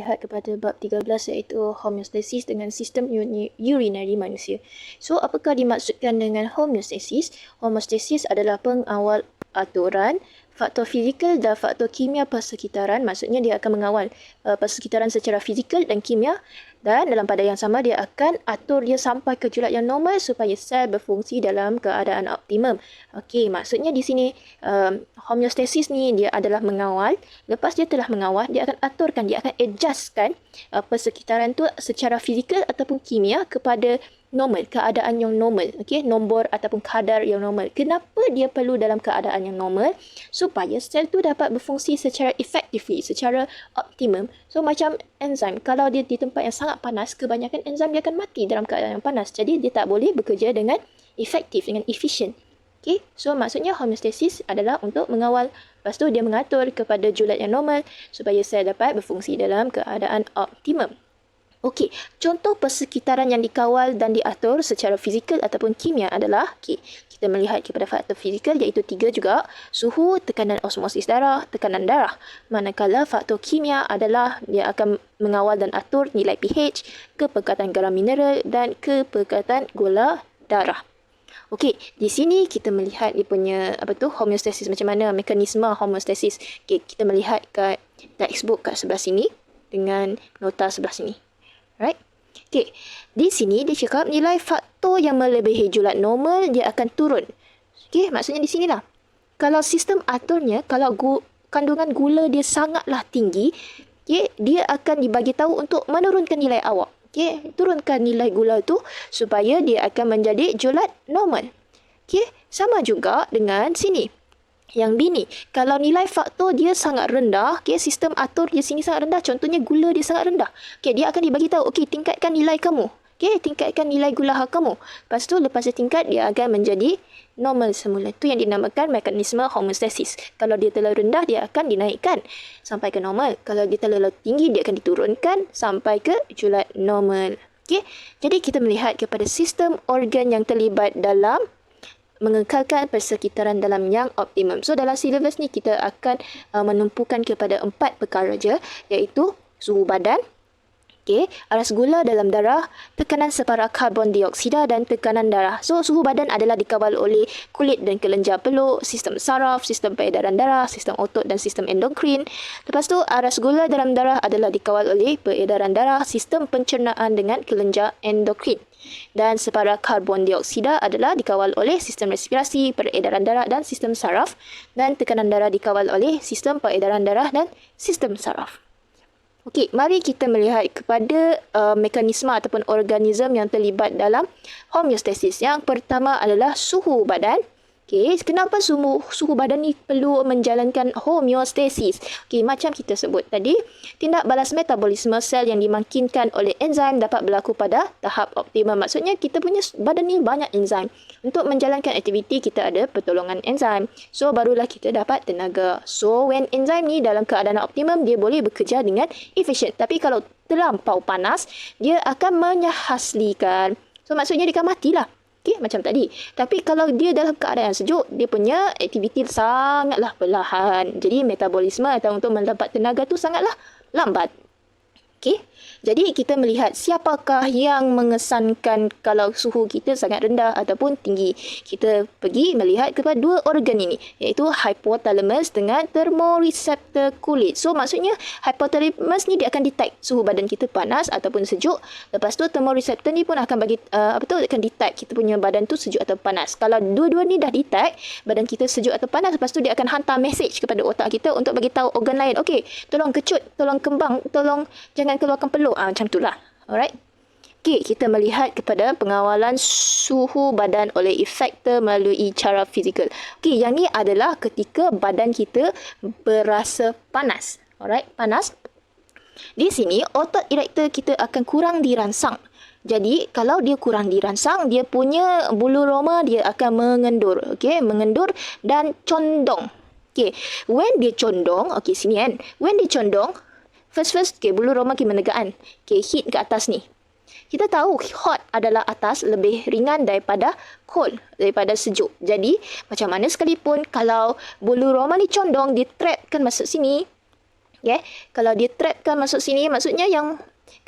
lihat kepada bab 13 iaitu homeostasis dengan sistem urinary manusia. So, apakah dimaksudkan dengan homeostasis? Homeostasis adalah pengawal aturan faktor fizikal dan faktor kimia persekitaran. Maksudnya dia akan mengawal persekitaran secara fizikal dan kimia, dan dalam pada yang sama dia akan atur dia sampai ke julat yang normal supaya sel berfungsi dalam keadaan optimum. Okey, maksudnya di sini homeostasis ni dia adalah mengawal. Lepas dia telah mengawal, dia akan aturkan, dia akan adjustkan persekitaran tu secara fizikal ataupun kimia kepada normal, keadaan yang normal. Okey, nombor ataupun kadar yang normal. Kenapa dia perlu dalam keadaan yang normal? Supaya sel tu dapat berfungsi secara effectively, secara optimum. So macam enzim, kalau dia di tempat yang sangat panas, kebanyakan enzim dia akan mati dalam keadaan yang panas. Jadi dia tak boleh bekerja dengan efektif, dengan efisien. Okey, so maksudnya homeostasis adalah untuk mengawal. Lepas tu dia mengatur kepada julat yang normal supaya sel dapat berfungsi dalam keadaan optimum. Okey, contoh persekitaran yang dikawal dan diatur secara fizikal ataupun kimia adalah, kita melihat kepada faktor fizikal iaitu 3 juga, suhu, tekanan osmosis darah, tekanan darah. Manakala faktor kimia adalah dia akan mengawal dan atur nilai pH, kepekatan garam mineral dan kepekatan gula darah. Okey, di sini kita melihat dia punya homeostasis, macam mana mekanisme homeostasis. Okey, kita melihat kat textbook kat sebelah sini dengan nota sebelah sini. Right? Okay. Di sini dia cakap nilai faktor yang melebihi julat normal dia akan turun. Okay, maksudnya di sinilah. Kalau sistem aturnya, kalau kandungan gula dia sangatlah tinggi, okay, dia akan dibagi tahu untuk menurunkan nilai awak. Okay, turunkan nilai gula tu supaya dia akan menjadi julat normal. Okay, sama juga dengan sini. Yang B ni, kalau nilai faktor dia sangat rendah, okay, sistem atur di sini sangat rendah, contohnya gula dia sangat rendah. Okay, dia akan dibagi tahu, okay, tingkatkan nilai kamu. Okay, tingkatkan nilai gula kamu. Lepas tu, lepas dia tingkat, dia akan menjadi normal semula. Itu yang dinamakan mekanisme homeostasis. Kalau dia terlalu rendah, dia akan dinaikkan sampai ke normal. Kalau dia terlalu tinggi, dia akan diturunkan sampai ke julat normal. Okay, jadi kita melihat kepada sistem organ yang terlibat dalam mengekalkan persekitaran dalam yang optimum. So dalam silibus ni kita akan menumpukan kepada 4 perkara je, iaitu suhu badan, okay, aras gula dalam darah, tekanan separa karbon dioksida dan tekanan darah. So suhu badan adalah dikawal oleh kulit dan kelenjar peluk, sistem saraf, sistem peredaran darah, sistem otot dan sistem endokrin. Lepas tu aras gula dalam darah adalah dikawal oleh peredaran darah, sistem pencernaan dengan kelenjar endokrin. Dan separa karbon dioksida adalah dikawal oleh sistem respirasi, peredaran darah dan sistem saraf. Dan tekanan darah dikawal oleh sistem peredaran darah dan sistem saraf. Okey, mari kita melihat kepada mekanisme ataupun organisme yang terlibat dalam homeostasis. Yang pertama adalah suhu badan. Okey, kenapa suhu badan ni perlu menjalankan homeostasis? Okey, macam kita sebut tadi, tindak balas metabolisme sel yang dimakinkan oleh enzim dapat berlaku pada tahap optimum. Maksudnya kita punya badan ni banyak enzim. Untuk menjalankan aktiviti kita ada pertolongan enzim. So barulah kita dapat tenaga. So when enzim ni dalam keadaan optimum, dia boleh bekerja dengan efisien. Tapi kalau terlampau panas, dia akan menyahaslikan. So maksudnya dia akan matilah. Okey, macam tadi. Tapi kalau dia dalam keadaan sejuk, dia punya aktiviti sangatlah perlahan. Jadi metabolisme atau untuk mendapat tenaga tu sangatlah lambat. Okey. Jadi kita melihat siapakah yang mengesankan kalau suhu kita sangat rendah ataupun tinggi. Kita pergi melihat kepada 2 organ ini, iaitu hypothalamus dengan thermoreceptor kulit. So maksudnya hypothalamus ni dia akan detect suhu badan kita panas ataupun sejuk. Lepas tu thermoreceptor ni pun akan bagi akan detect kita punya badan tu sejuk atau panas. Kalau dua-dua ni dah detect badan kita sejuk atau panas, lepas tu dia akan hantar message kepada otak kita untuk bagi tahu organ lain, okey, tolong kecut, tolong kembang, tolong jangan keluarkan peluk. Macam itulah. Alright. Okey, kita melihat kepada pengawalan suhu badan oleh efektor melalui cara fizikal. Okey, yang ni adalah ketika badan kita berasa panas. Alright, panas. Di sini otot erektor kita akan kurang dirangsang. Jadi, kalau dia kurang dirangsang, dia punya bulu roma dia akan mengendur. Okey, mengendur dan condong. Okey, when dia condong, okey sini kan. When dia condong, First, okay, bulu roma kita menegakkan. Okay, heat ke atas ni. Kita tahu hot adalah atas lebih ringan daripada cold, daripada sejuk. Jadi, macam mana sekalipun kalau bulu roma ni condong, dia trapkan masuk sini. Kalau dia trapkan masuk sini, maksudnya yang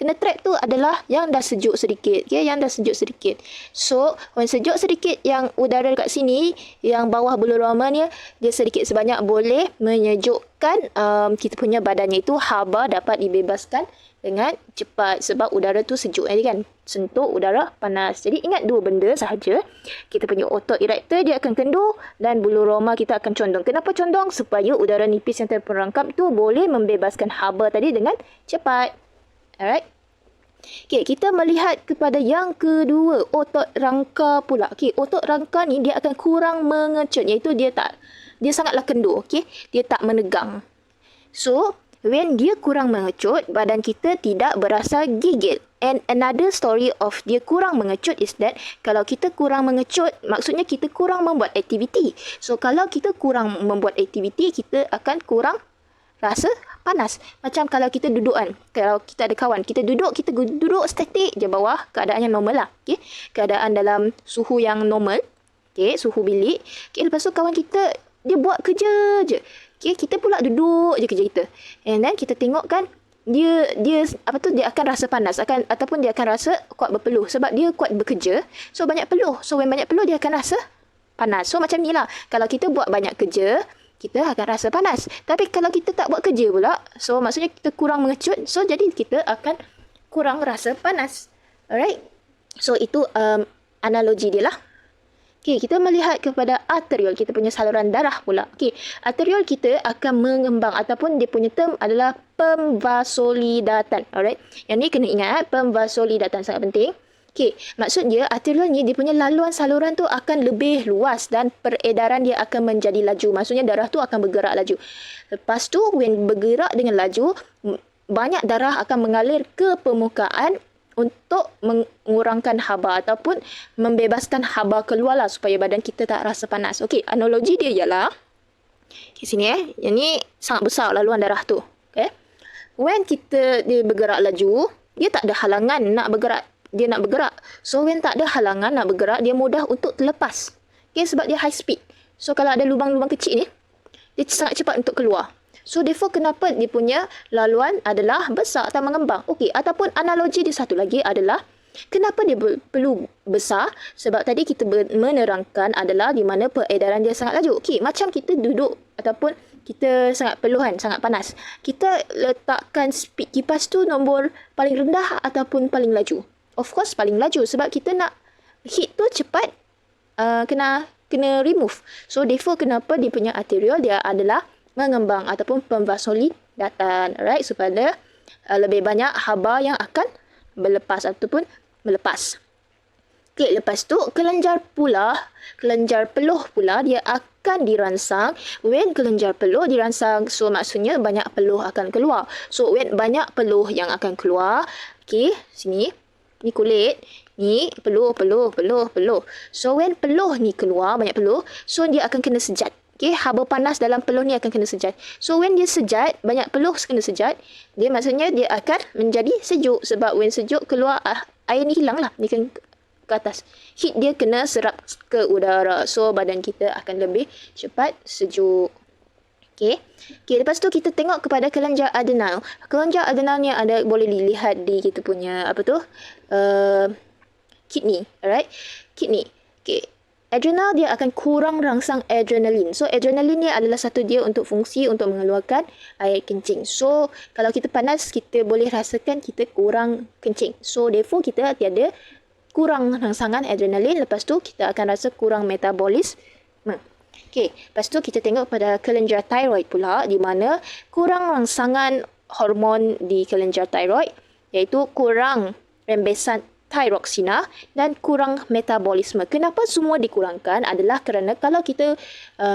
kena trap tu adalah yang dah sejuk sedikit. Yang dah sejuk sedikit. So, when sejuk sedikit yang udara dekat sini, yang bawah bulu roma ni, dia sedikit sebanyak boleh menyejukkan kita punya badannya itu. Haba dapat dibebaskan dengan cepat sebab udara tu sejuk kan, sentuh udara panas. Jadi ingat dua benda sahaja. Kita punya otot erector dia akan kendur dan bulu roma kita akan condong. Kenapa condong? Supaya udara nipis yang terperangkap tu boleh membebaskan haba tadi dengan cepat. Alright. Okay, kita melihat kepada yang kedua, otot rangka pula. Okay, otot rangka ni dia akan kurang mengecut, iaitu dia sangatlah kendur. Okay, dia tak menegang. So, when dia kurang mengecut, badan kita tidak berasa gigil. And another story of dia kurang mengecut is that kalau kita kurang mengecut, maksudnya kita kurang membuat aktiviti. So, kalau kita kurang membuat aktiviti, kita akan kurang rasa panas. Macam kalau kita duduk kan, kalau kita ada kawan, kita duduk statik je bawah, keadaannya normal lah. Okay? Keadaan dalam suhu yang normal. Okay? Suhu bilik. Okay? Lepas tu kawan kita, dia buat kerja je. Okay, kita pula duduk je kerja kita. And then kita tengok kan, dia akan rasa panas, ataupun dia akan rasa kuat berpeluh sebab dia kuat bekerja. So banyak peluh. So when banyak peluh dia akan rasa panas. So macam ni lah. Kalau kita buat banyak kerja, kita akan rasa panas. Tapi kalau kita tak buat kerja pula, so maksudnya kita kurang mengecut, so jadi kita akan kurang rasa panas. Alright. So itu analogi dia lah. Okay, kita melihat kepada arteriol, kita punya saluran darah pula. Okay, arteriol kita akan mengembang ataupun dia punya term adalah pemvasolidatan. Alright. Yang ni kena ingat, pemvasolidatan sangat penting. Okay, maksud dia arteriol ni dia punya laluan saluran tu akan lebih luas dan peredaran dia akan menjadi laju. Maksudnya darah tu akan bergerak laju. Lepas tu, when bergerak dengan laju, banyak darah akan mengalir ke permukaan untuk mengurangkan haba ataupun membebaskan haba keluar lah supaya badan kita tak rasa panas. Okey, analogi dia ialah di sini yang ni sangat besar laluan darah tu. Okay. When dia bergerak laju, dia tak ada halangan nak bergerak. Dia nak bergerak. So when tak ada halangan nak bergerak, dia mudah untuk terlepas. Okay, sebab dia high speed. So kalau ada lubang-lubang kecil ni, dia sangat cepat untuk keluar. So, therefore, kenapa dia punya laluan adalah besar atau mengembang? Okey, ataupun analogi dia satu lagi adalah, kenapa dia perlu besar? Sebab tadi kita menerangkan adalah di mana peredaran dia sangat laju. Okey, macam kita duduk ataupun kita sangat peluhan, sangat panas. Kita letakkan speed kipas tu nombor paling rendah ataupun paling laju. Of course, paling laju sebab kita nak heat tu cepat kena remove. So, therefore, kenapa dia punya arteriol dia adalah mengembang ataupun pemvasolidatan, alright, supaya lebih banyak haba yang akan melepas ataupun melepas. Okey, lepas tu kelenjar peluh pula dia akan dirangsang. When kelenjar peluh dirangsang, so maksudnya banyak peluh akan keluar. So when banyak peluh yang akan keluar, okey, sini ni kulit, ni peluh. So when peluh ni keluar, banyak peluh, so dia akan kena sejat. Okay, haba panas dalam peluh ni akan kena sejat. So, when dia sejat, banyak peluh kena sejat, dia maksudnya dia akan menjadi sejuk. Sebab when sejuk keluar, air ni hilang lah. Dia kan ke atas. Heat dia kena serap ke udara. So, badan kita akan lebih cepat sejuk. Okay, lepas tu kita tengok kepada kelenjar adrenal. Kelenjar adrenal ni boleh dilihat di kita punya, kidney. Alright, kidney. Okay. Adrenal dia akan kurang rangsang adrenalin. So, adrenalin ni adalah satu dia untuk fungsi untuk mengeluarkan air kencing. So, kalau kita panas, kita boleh rasakan kita kurang kencing. So, therefore, kita tiada kurang rangsangan adrenalin. Lepas tu, kita akan rasa kurang metabolisme. Okay, lepas tu kita tengok pada kelenjar thyroid pula, di mana kurang rangsangan hormon di kelenjar thyroid, iaitu kurang rembesan thyroxina dan kurang metabolisme. Kenapa semua dikurangkan adalah kerana kalau kita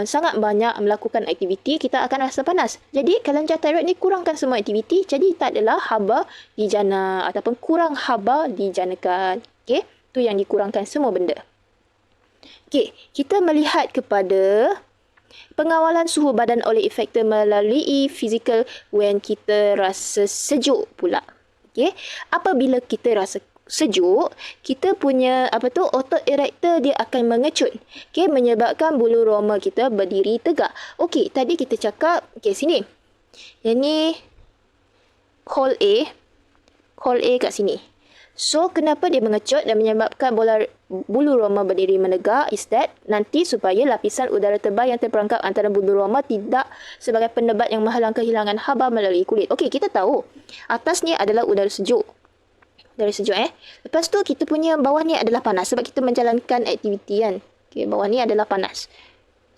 sangat banyak melakukan aktiviti, kita akan rasa panas. Jadi, kelenjar thyroid ni kurangkan semua aktiviti, jadi tak adalah haba dijana ataupun kurang haba dijanakan. Okey, tu yang dikurangkan semua benda. Okey, kita melihat kepada pengawalan suhu badan oleh efektor melalui fizikal when kita rasa sejuk pula. Okey, apabila kita rasa sejuk, kita punya otot erector dia akan mengecut. Okey, menyebabkan bulu roma kita berdiri tegak. Okey, tadi kita cakap, okey sini. Yang ni call A kat sini. So, kenapa dia mengecut dan menyebabkan bulu roma berdiri menegak is that nanti supaya lapisan udara tebal yang terperangkap antara bulu roma tidak sebagai penebat yang menghalang kehilangan haba melalui kulit. Okey, kita tahu atas ni adalah udara sejuk. Udara sejuk Lepas tu kita punya bawah ni adalah panas sebab kita menjalankan aktiviti kan. Okey, bawah ni adalah panas.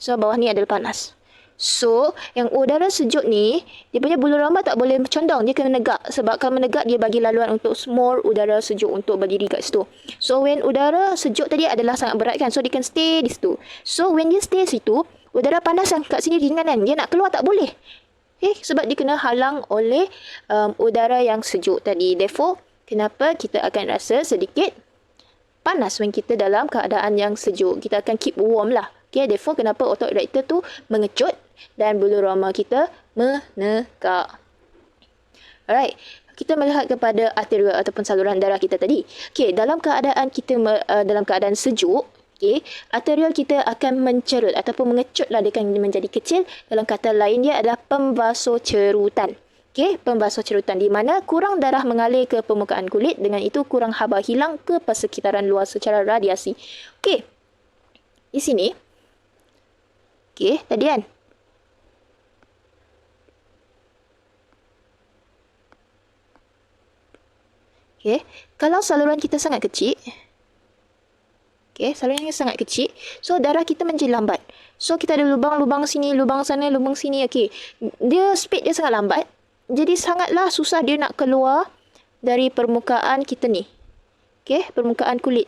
So, bawah ni adalah panas. So, yang udara sejuk ni, dia punya bulu roma tak boleh condong. Dia kena menegak. Sebab kalau menegak, dia bagi laluan untuk more udara sejuk untuk berdiri kat situ. So, when udara sejuk tadi adalah sangat berat kan. So, dia can stay di situ. So, when dia stay situ, udara panas yang kat sini ringan kan. Dia nak keluar tak boleh. Sebab dia kena halang oleh udara yang sejuk tadi. Therefore, kenapa kita akan rasa sedikit panas when kita dalam keadaan yang sejuk. Kita akan keep warm lah. Okay, therefore kenapa otot erector tu mengecut dan bulu roma kita menegak. Alright, kita melihat kepada arterial ataupun saluran darah kita tadi. Okay, dalam keadaan kita dalam keadaan sejuk, okay, arterial kita akan mencerut ataupun mengecutlah, dia akan menjadi kecil. Dalam kata lain dia adalah pemvasocerutan. Okay, pemvasocerutan di mana kurang darah mengalir ke permukaan kulit, dengan itu kurang haba hilang ke persekitaran luar secara radiasi. Okay, di sini okey, tadi kan. Okey, kalau saluran kita sangat kecil. Okey, saluran yang sangat kecil, so darah kita menjadi lambat. So kita ada lubang-lubang sini, lubang sana, lubang sini. Okey, dia speed dia sangat lambat. Jadi sangatlah susah dia nak keluar dari permukaan kita ni. Okey, permukaan kulit.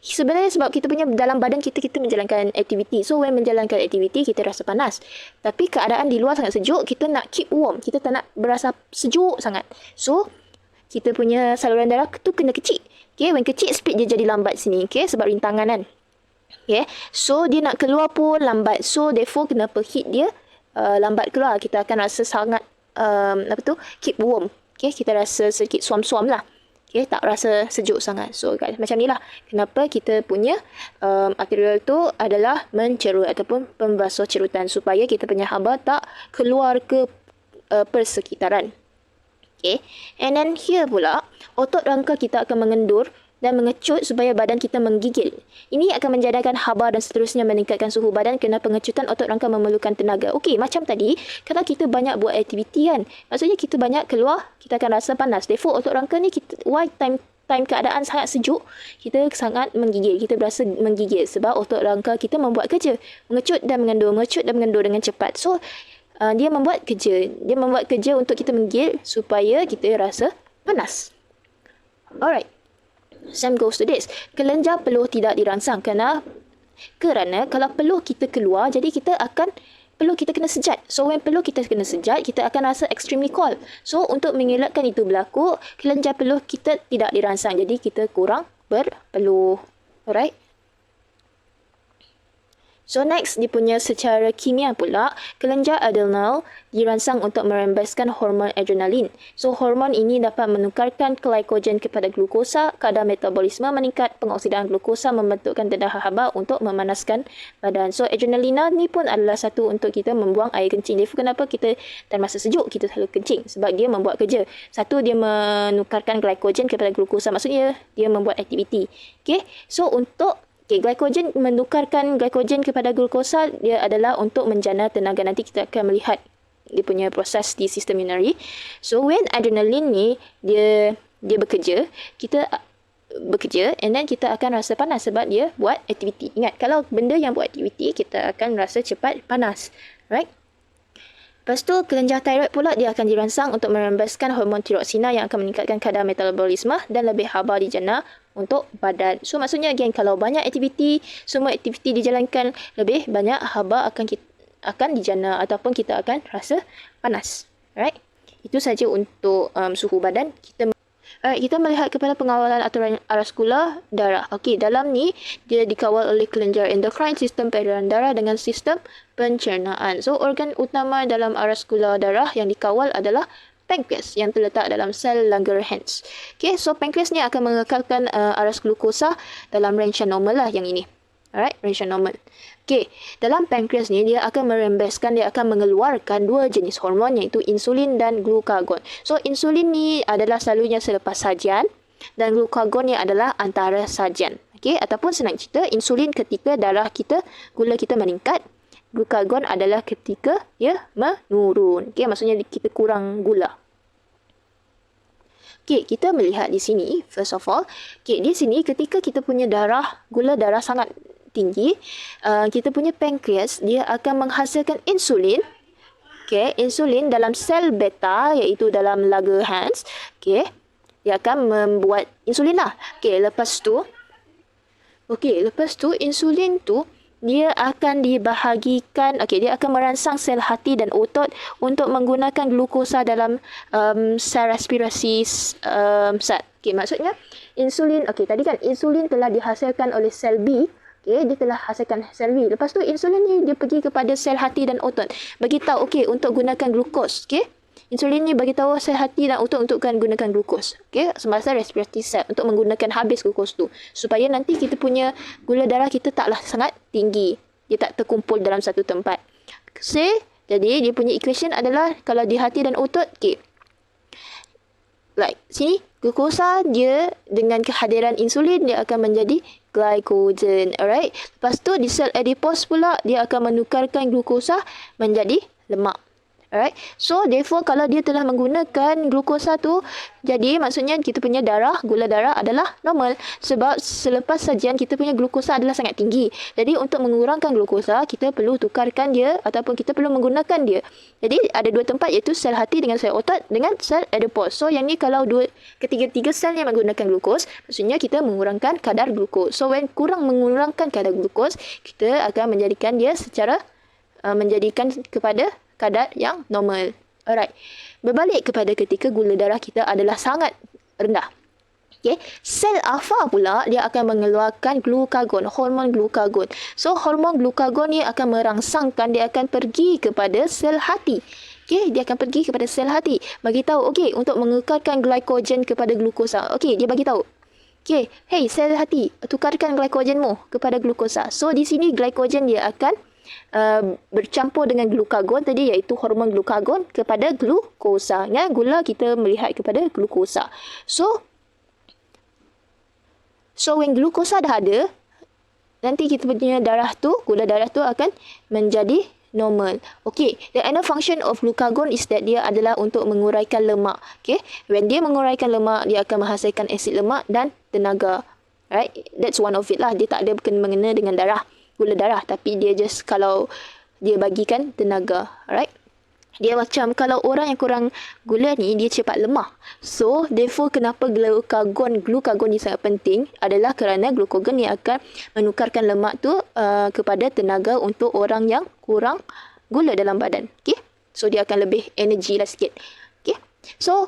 Sebenarnya sebab kita punya dalam badan kita menjalankan aktiviti. So, when menjalankan aktiviti, kita rasa panas. Tapi keadaan di luar sangat sejuk, kita nak keep warm. Kita tak nak berasa sejuk sangat. So, kita punya saluran darah tu kena kecil. Okay, when kecil, speed dia jadi lambat sini. Okay, sebab rintangan kan. Okay, so dia nak keluar pun lambat. So, therefore, kenapa heat dia lambat keluar. Kita akan rasa sangat, keep warm. Okay, kita rasa sedikit suam-suam lah. Okay, tak rasa sejuk sangat. So, macam ni lah. Kenapa kita punya arterial tu adalah mencerut ataupun pemvasocerutan. Supaya kita punya haba tak keluar ke persekitaran. Okay. And then here pula, otot rangka kita akan mengendur dan mengecut supaya badan kita menggigil. Ini akan menjadikan haba dan seterusnya meningkatkan suhu badan kerana pengecutan otot rangka memerlukan tenaga. Okey, macam tadi, kalau kita banyak buat aktiviti kan, maksudnya kita banyak keluar, kita akan rasa panas. Therefore, otot rangka ni, time keadaan sangat sejuk, kita sangat menggigil. Kita berasa menggigil sebab otot rangka kita membuat kerja. Mengecut dan mengendur dengan cepat. So, dia membuat kerja. Dia membuat kerja untuk kita menggigil supaya kita rasa panas. Alright. Same goes to this. Kelenjar peluh tidak dirangsang kerana kalau peluh kita keluar, jadi peluh kita kena sejat. So, when peluh kita kena sejat, kita akan rasa extremely cold. So, untuk mengelakkan itu berlaku, kelenjar peluh kita tidak dirangsang. Jadi, kita kurang berpeluh. Alright. So next, dia punya secara kimia pula, kelenjar adrenal dirangsang untuk merembeskan hormon adrenalin. So hormon ini dapat menukarkan glykogen kepada glukosa, kadar metabolisme meningkat, pengoksidaan glukosa membentukkan dedah haba untuk memanaskan badan. So adrenalina ni pun adalah satu untuk kita membuang air kencing. Jadi kenapa kita dan masa sejuk kita selalu kencing? Sebab dia membuat kerja. Satu, dia menukarkan glykogen kepada glukosa, maksudnya dia membuat aktiviti. Okay, so untuk glykogen, menukarkan glykogen kepada glukosa, dia adalah untuk menjana tenaga. Nanti kita akan melihat dia punya proses di sistem urinary. So, when adrenalin ni, dia bekerja, kita bekerja and then kita akan rasa panas sebab dia buat aktiviti. Ingat, kalau benda yang buat aktiviti, kita akan rasa cepat panas. Right? Lepas tu, kelenjar thyroid pula dia akan dirangsang untuk merembeskan hormon tiroksina yang akan meningkatkan kadar metabolisme dan lebih haba dijana untuk badan. So, maksudnya again, kalau banyak aktiviti, semua aktiviti dijalankan, lebih banyak haba akan dijana ataupun kita akan rasa panas. Alright? Itu saja untuk suhu badan. Kita melihat kepada pengawalan aturan araskular darah. Okey, dalam ni dia dikawal oleh kelenjar endokrin, sistem peredaran darah dengan sistem pencernaan. So, organ utama dalam araskular darah yang dikawal adalah pankreas yang terletak dalam sel Langerhans. Okey, so pankreas ni akan mengekalkan aras glukosa dalam range yang normal lah yang ini. Alright, ratio normal. Okay, dalam pankreas ni dia akan merembeskan, dia akan mengeluarkan dua jenis hormon iaitu insulin dan glukagon. So insulin ni adalah selalunya selepas sajian dan glukagon ni adalah antara sajian. Okay, ataupun senang cerita, insulin ketika darah kita, gula kita meningkat, glukagon adalah ketika dia menurun. Okay, maksudnya kita kurang gula. Okay, kita melihat di sini, first of all, okay, di sini ketika kita punya gula darah sangat tinggi, kita punya pankreas, dia akan menghasilkan insulin. Okay, insulin dalam sel beta, iaitu dalam Langerhans. Okay, dia akan membuat insulin lah. Okay, lepas tu insulin tu dia akan dibahagikan. Okay, dia akan merangsang sel hati dan otot untuk menggunakan glukosa dalam sel respirasi sel. Okay, maksudnya insulin, okay, tadi kan insulin telah dihasilkan oleh sel B. Okay, dia telah hasilkan sel B. Lepas tu insulin ni dia pergi kepada sel hati dan otot. Bagi tahu, okay, untuk gunakan glukos. Okay, insulin ni bagi tahu sel hati dan otot untuk gunakan glukos. Okay, semasa respirasi sel untuk menggunakan habis glukos tu. Supaya nanti kita punya gula darah kita taklah sangat tinggi. Dia tak terkumpul dalam satu tempat. Jadi dia punya equation adalah kalau di hati dan otot, okay, like sini glukosa dia dengan kehadiran insulin dia akan menjadi glycogen. Alright. Lepas tu di sel adipose pula dia akan menukarkan glukosa menjadi lemak. Alright. So therefore kalau dia telah menggunakan glukosa tu, jadi maksudnya kita punya gula darah adalah normal. Sebab selepas sajian kita punya glukosa adalah sangat tinggi. Jadi untuk mengurangkan glukosa, kita perlu tukarkan dia ataupun kita perlu menggunakan dia. Jadi ada dua tempat iaitu sel hati dengan sel otot dengan sel adipose. So yang ni kalau ketiga-tiga sel yang menggunakan glukos, maksudnya kita mengurangkan kadar glukos. So when kurang mengurangkan kadar glukos, kita akan menjadikan dia menjadikan kepada kadar yang normal. Alright. Berbalik kepada ketika gula darah kita adalah sangat rendah. Okay. Sel alfa pula dia akan mengeluarkan glukagon, hormon glukagon. So hormon glukagon ni akan merangsangkan, dia akan pergi kepada sel hati. Okay, dia akan pergi kepada sel hati. Bagi tahu, okay, untuk mengekalkan glycogen kepada glukosa. Okay, dia bagi tahu. Okay, hey sel hati, tukarkan glycogenmu kepada glukosa. So di sini glycogen dia akan bercampur dengan glukagon tadi, iaitu hormon glukagon kepada glukosa. Ya, gula kita melihat kepada glukosa. So when glukosa dah ada, nanti kita punya gula darah tu akan menjadi normal. Okay, the another function of glukagon is that dia adalah untuk menguraikan lemak. Okay, when dia menguraikan lemak, dia akan menghasilkan asid lemak dan tenaga. Right, that's one of it lah. Dia tak ada mengena dengan gula darah, tapi dia just kalau dia bagikan tenaga. Alright, dia macam kalau orang yang kurang gula ni, dia cepat lemah. So therefore kenapa glukagon ni sangat penting adalah kerana glukagon ni akan menukarkan lemak tu kepada tenaga untuk orang yang kurang gula dalam badan. Okay, so dia akan lebih energi lah sikit. Okay, so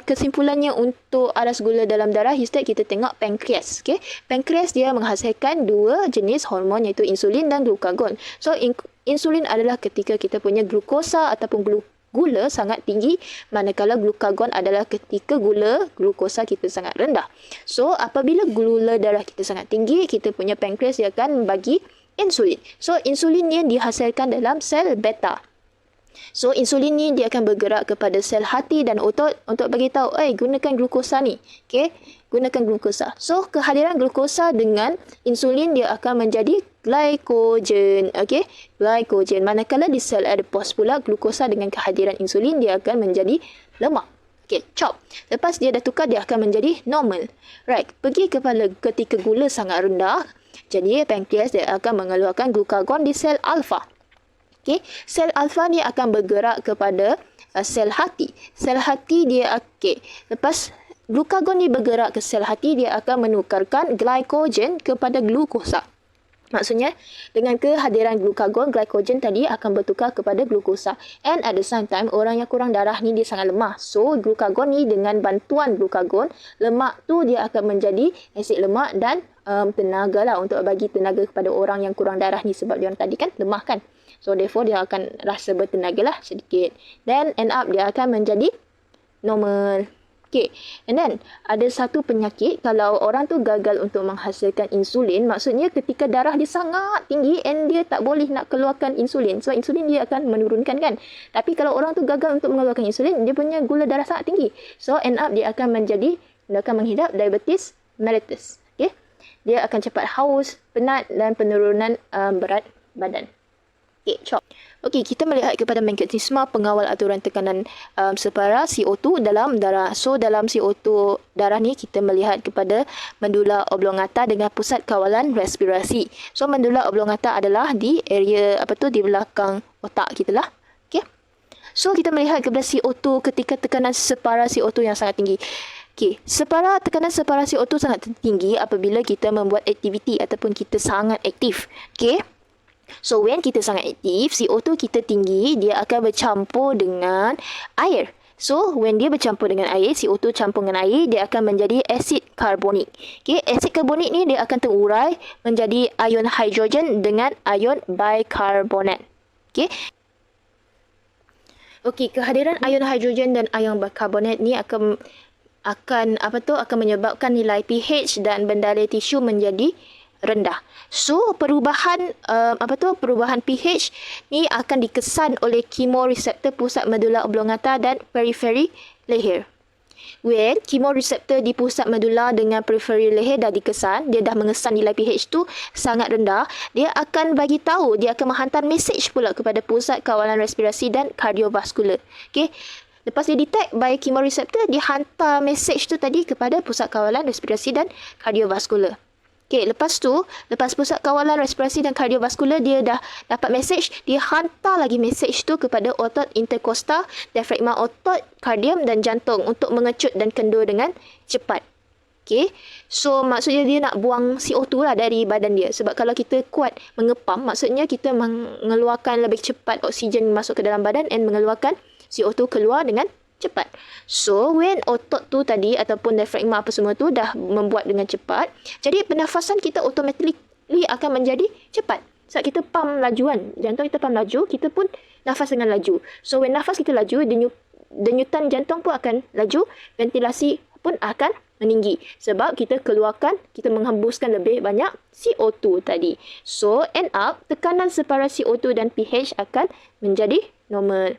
kesimpulannya untuk aras gula dalam darah, instead kita tengok pankreas. Okay, pankreas dia menghasilkan dua jenis hormon iaitu insulin dan glukagon. So insulin adalah ketika kita punya glukosa ataupun gula sangat tinggi, manakala glukagon adalah ketika glukosa kita sangat rendah. So apabila gula darah kita sangat tinggi, kita punya pankreas dia akan bagi insulin. So insulin ni dihasilkan dalam sel beta. So insulin ni dia akan bergerak kepada sel hati dan otot untuk bagi tahu, gunakan glukosa ni. Okay, gunakan glukosa. So kehadiran glukosa dengan insulin dia akan menjadi glycogen. Okay, glycogen. Manakala di sel adipose pula, glukosa dengan kehadiran insulin dia akan menjadi lemak. Okay, chop. Lepas dia dah tukar, dia akan menjadi normal. Right, pergi kepada ketika gula sangat rendah, jadi pankreas dia akan mengeluarkan glukagon di sel alfa. Okay, sel alfa ni akan bergerak kepada sel hati. Sel hati dia, lepas glukagon ni bergerak ke sel hati, dia akan menukarkan glycogen kepada glukosa. Maksudnya, dengan kehadiran glycogen tadi akan bertukar kepada glukosa. And at the same time, orang yang kurang darah ni dia sangat lemah. So, glukagon ni dengan bantuan glukagon, lemak tu dia akan menjadi asid lemak dan tenaga lah untuk bagi tenaga kepada orang yang kurang darah ni. Sebab dia orang tadi kan lemah kan. So, therefore dia akan rasa bertenaga lah sedikit. Then, end up dia akan menjadi normal. Okay, and then ada satu penyakit kalau orang tu gagal untuk menghasilkan insulin, maksudnya ketika darah dia sangat tinggi and dia tak boleh nak keluarkan insulin. So insulin dia akan menurunkan kan. Tapi kalau orang tu gagal untuk mengeluarkan insulin, dia punya gula darah sangat tinggi. So end up dia akan menghidap diabetes mellitus. Okay, dia akan cepat haus, penat dan penurunan berat badan. Okay, chop. Okey, kita melihat kepada mekanisme pengawal aturan tekanan separa CO2 dalam darah. So, dalam CO2 darah ni, kita melihat kepada medula oblongata dengan pusat kawalan respirasi. So, medula oblongata adalah di area, di belakang otak kita lah. Okey. So, kita melihat kepada CO2 ketika tekanan separa CO2 yang sangat tinggi. Okey, tekanan separa CO2 sangat tinggi apabila kita membuat aktiviti ataupun kita sangat aktif. Okey. So, when kita sangat aktif, CO2 kita tinggi, dia akan bercampur dengan air. So, when dia bercampur dengan air, CO2 campur dengan air, dia akan menjadi asid karbonik. Okay, asid karbonik ni dia akan terurai menjadi ion hidrogen dengan ion bikarbonat. Okay. Okey, kehadiran ion hidrogen dan ion bikarbonat ni akan menyebabkan nilai pH dan bendalai tisu menjadi rendah. So, perubahan pH ni akan dikesan oleh kemoreseptor pusat medula oblongata dan periferi leher. When kemoreseptor di pusat medula dengan periferi leher dah dikesan, dia dah mengesan nilai pH tu sangat rendah, dia akan menghantar mesej pula kepada pusat kawalan respirasi dan kardiovaskular. Okay. Lepas dia detect by kemoreseptor, dia hantar mesej tu tadi kepada pusat kawalan respirasi dan kardiovaskular. Okay, lepas pusat kawalan respirasi dan kardiovaskular dia dah dapat mesej, dia hantar lagi mesej tu kepada otot interkostal, diafragma otot, kardium dan jantung untuk mengecut dan kendur dengan cepat. Okay, so maksudnya dia nak buang CO2 lah dari badan dia. Sebab kalau kita kuat mengepam, maksudnya kita mengeluarkan lebih cepat oksigen masuk ke dalam badan and mengeluarkan CO2 keluar dengan cepat. So, when otot tu tadi ataupun diafragma apa semua tu dah membuat dengan cepat, jadi pernafasan kita automatically akan menjadi cepat. Sebab kita pump laju kan. Jantung kita pump laju, kita pun nafas dengan laju. So, when nafas kita laju, denyutan jantung pun akan laju, ventilasi pun akan meninggi. Sebab kita menghembuskan lebih banyak CO2 tadi. So, end up, tekanan separa CO2 dan pH akan menjadi normal.